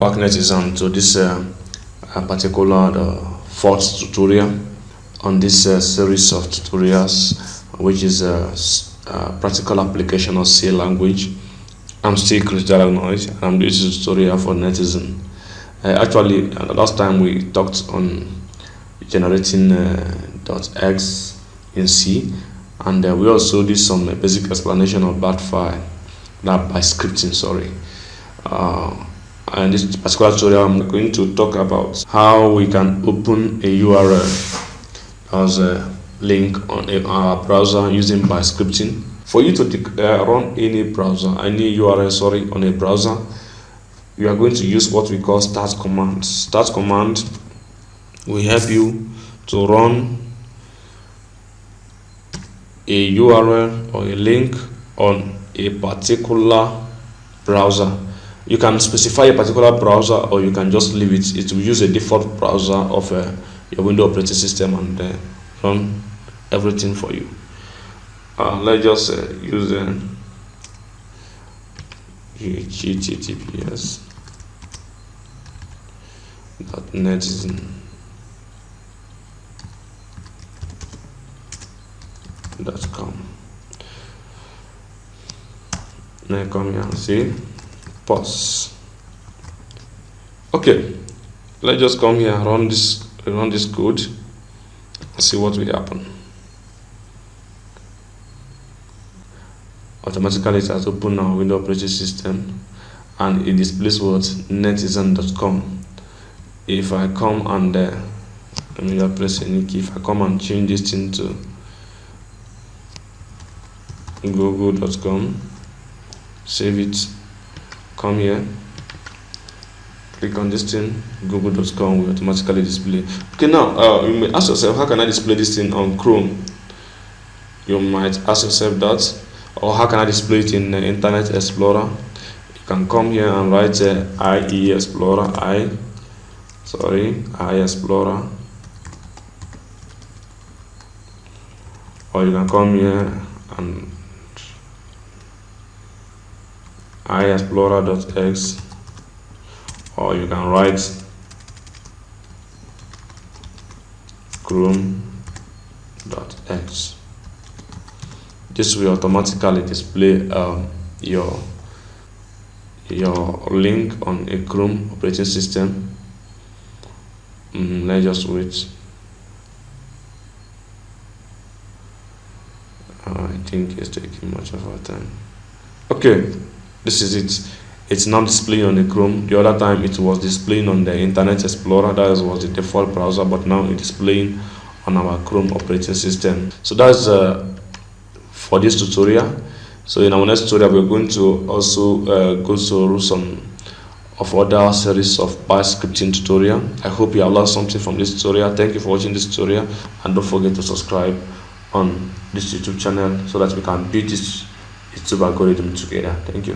Welcome to this particular fourth tutorial on this series of tutorials, which is practical application of C language. I'm still Chris Noise, and I'm doing this tutorial for Netizen. Actually, last time we talked on generating .x in C, and we also did some basic explanation of that file, that by scripting. Sorry. And this particular tutorial, I'm going to talk about how we can open a URL as a link on our browser using by scripting. For you to run any browser, any URL, on a browser, we are going to use what we call start command. Start command will help you to run a URL or a link on a particular browser. You can specify a particular browser, or you can just leave it. It will use a default browser of your Windows operating system and run everything for you. Let's just use https://netizen.com. Now come here and see. Pause. Okay, let's just come here and run this code and see what will happen. Automatically it has opened our Windows operating system and it displays what netizen.com. If I come and let me just press any key. If I come and change this thing to google.com, save it, come here, click on this thing, google.com will automatically display. Okay, now you may ask yourself, how can I display this thing on Chrome? You might ask yourself that. Or how can I display it in Internet Explorer? You can come here and write IE Explorer, IE Explorer. Or you can come here and iExplorer.x, or you can write chrome.x. This will automatically display your link on a Chrome operating system. Let's just wait. I think it's taking much of our time. Okay, this is it. It's now displaying on the Chrome. The other time it was displaying on the Internet Explorer. That was the default browser, but now it's displaying on our Chrome operating system. So that's for this tutorial. So in our next tutorial, we're going to also go through some of other series of bash scripting tutorial. I hope you have learned something from this tutorial. Thank you for watching this tutorial, and don't forget to subscribe on this YouTube channel so that we can build this YouTube algorithm together. Thank you.